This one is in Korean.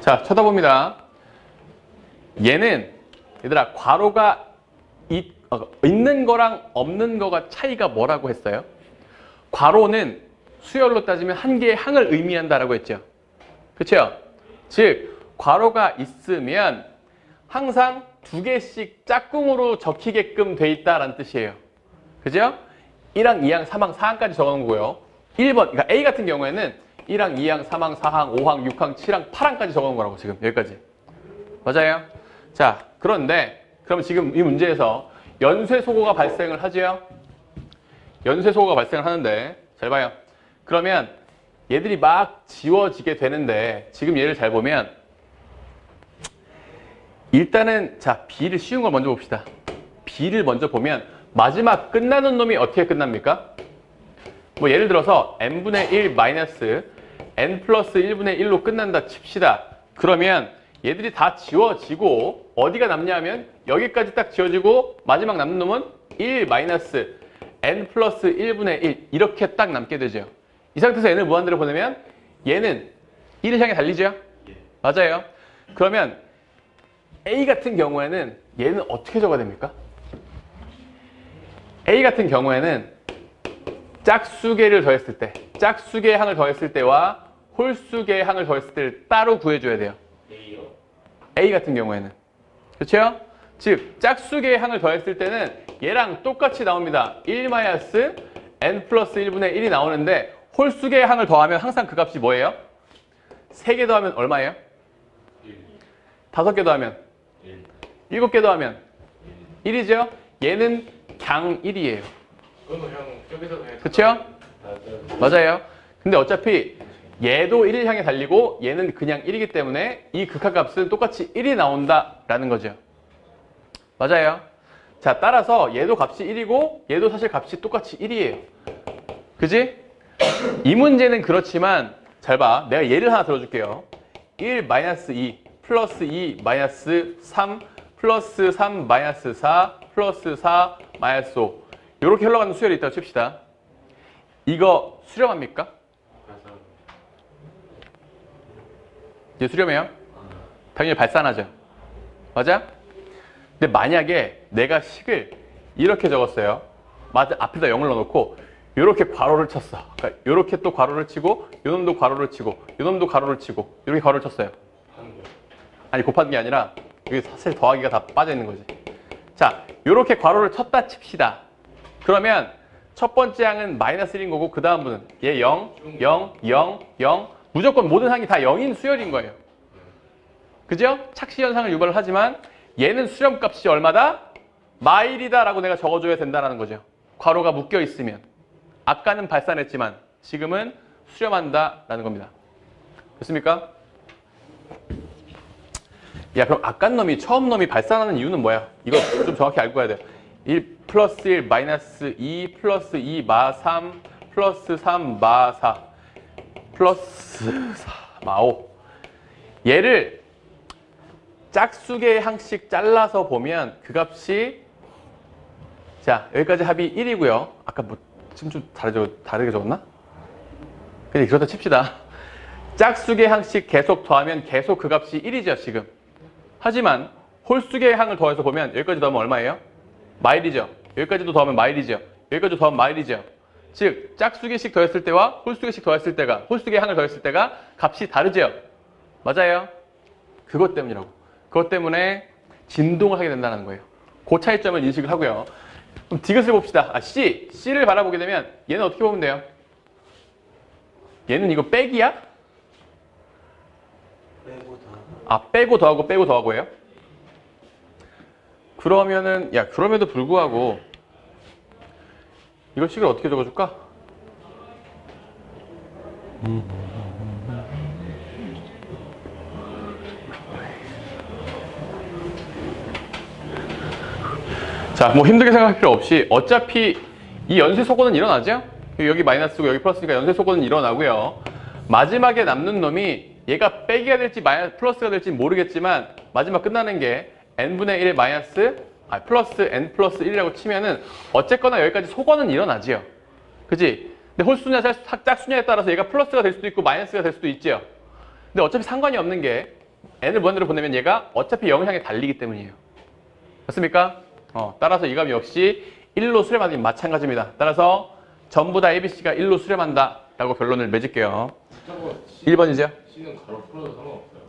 자, 쳐다봅니다. 얘는 얘들아 괄호가 있는 거랑 없는 거가 차이가 뭐라고 했어요? 괄호는 수열로 따지면 한 개의 항을 의미한다라고 했죠. 그렇죠? 즉 괄호가 있으면 항상 두 개씩 짝꿍으로 적히게끔 돼 있다라는 뜻이에요. 그죠? 1항, 2항, 3항, 4항까지 적어놓은 거고요. 1번, 그러니까 A 같은 경우에는 1항, 2항, 3항, 4항, 5항, 6항, 7항, 8항까지 적어놓은 거라고 지금 여기까지. 맞아요? 자, 그런데 그럼 지금 이 문제에서 연쇄소거가 발생을 하죠? 연쇄소거가 발생을 하는데 잘 봐요. 그러면 얘들이 막 지워지게 되는데 지금 얘를 잘 보면 일단은 자 B를 쉬운 걸 먼저 봅시다. B를 먼저 보면 마지막 끝나는 놈이 어떻게 끝납니까? 뭐 예를 들어서 n분의 1 마이너스 n 플러스 1분의 1로 끝난다 칩시다. 그러면 얘들이 다 지워지고 어디가 남냐 하면 여기까지 딱 지워지고 마지막 남는 놈은 1 마이너스 n 플러스 1분의 1 이렇게 딱 남게 되죠. 이 상태에서 n을 무한대로 보내면 얘는 1을 향해 달리죠? 맞아요. 그러면 A 같은 경우에는 얘는 어떻게 적어야 됩니까? A 같은 경우에는 짝수개를 더했을 때, 짝수개의 항을 더했을 때와 홀수개의 항을 더했을 때를 따로 구해줘야 돼요. A요? A 같은 경우에는. 그렇죠? 즉, 짝수개의 항을 더했을 때는 얘랑 똑같이 나옵니다. 1 마이너스 n 플러스 1분의 1이 나오는데 홀수개의 항을 더하면 항상 그 값이 뭐예요? 3개 더하면 얼마예요? 1. 5개 더하면? 1. 7개 더하면? 1이죠? 얘는 강 1이에요. 그거는 그냥 저기서 그냥 그쵸? 맞아요. 근데 어차피 얘도 1을 향해 달리고 얘는 그냥 1이기 때문에 이 극한값은 똑같이 1이 나온다라는 거죠. 맞아요. 자, 따라서 얘도 값이 1이고 얘도 사실 값이 똑같이 1이에요. 그지? 이 문제는 그렇지만 잘 봐. 내가 예를 하나 들어줄게요. 1 마이너스 2 플러스 2 마이너스 3 플러스 3 마이너스 4 플러스 4 마이너스 5 이렇게 흘러가는 수열이 있다고 칩시다. 이거 수렴합니까? 이게 수렴해요? 당연히 발산하죠. 맞아? 근데 만약에 내가 식을 이렇게 적었어요. 앞에다 0을 넣어놓고 이렇게 괄호를 쳤어. 그러니까 이렇게 또 괄호를 치고 요놈도 괄호를 치고 요놈도 괄호를 치고 이렇게 괄호를 쳤어요. 아니 곱하는 게 아니라 여기 사실 더하기가 다 빠져 있는 거지. 자, 이렇게 괄호를 쳤다 칩시다. 그러면 첫 번째 항은 마이너스 1인 거고 그 다음은 얘 0, 0, 0, 0 무조건 모든 항이 다 0인 수열인 거예요. 그죠? 착시 현상을 유발을 하지만 얘는 수렴값이 얼마다? 마일이다 라고 내가 적어줘야 된다는 거죠. 괄호가 묶여 있으면. 아까는 발산했지만 지금은 수렴한다 라는 겁니다. 됐습니까? 야, 그럼 아까 놈이 처음 놈이 발산하는 이유는 뭐야? 이거 좀 정확히 알고 가야 돼요. 1 플러스 1 마이너스 2 플러스 2 마 3 플러스 3 마 4 플러스 4 마 5 얘를 짝수개의 항씩 잘라서 보면 그 값이 자 여기까지 합이 1이고요. 아까 뭐 지금 좀 다르게 적었나? 그냥 그렇다 칩시다. 짝수개의 항씩 계속 더하면 계속 그 값이 1이죠 지금. 하지만 홀수개의 항을 더해서 보면 여기까지 더하면 얼마예요? 마일이죠. 여기까지도 더하면 마일이죠. 여기까지도 더하면 마일이죠. 즉 짝수개씩 더했을 때와 홀수개씩 더했을 때가 홀수개의 항을 더했을 때가 값이 다르죠. 맞아요. 그것 때문이라고. 그것 때문에 진동을 하게 된다는 거예요. 그 차이점을 인식을 하고요. 그럼 디귿을 봅시다. C를 바라보게 되면 얘는 어떻게 보면 돼요? 얘는 이거 빼기야? 빼고 더하고 빼고 더하고예요? 그러면은 그럼에도 불구하고 이걸 식을 어떻게 적어줄까? 자, 뭐 힘들게 생각할 필요 없이 어차피 이 연쇄소거는 일어나죠? 여기 마이너스고 여기 플러스니까 연쇄소거는 일어나고요. 마지막에 남는 놈이 얘가 빼기가 될지 플러스가 될지 모르겠지만 마지막 끝나는 게 n분의 1의 플러스 n 플러스 1이라고 치면은 어쨌거나 여기까지 소거는 일어나지요. 그지? 근데 홀수냐 짝수냐에 따라서 얘가 플러스가 될 수도 있고 마이너스가 될 수도 있지요. 근데 어차피 상관이 없는 게 n을 무한대로 보내면 얘가 어차피 0을 향해 달리기 때문이에요. 맞습니까? 따라서 이 값 역시 1로 수렴하기 마찬가지입니다. 따라서 전부 다 ABC가 1로 수렴한다 라고 결론을 맺을게요. 저거 1번이죠? C는 가로 풀어도 상관없어요.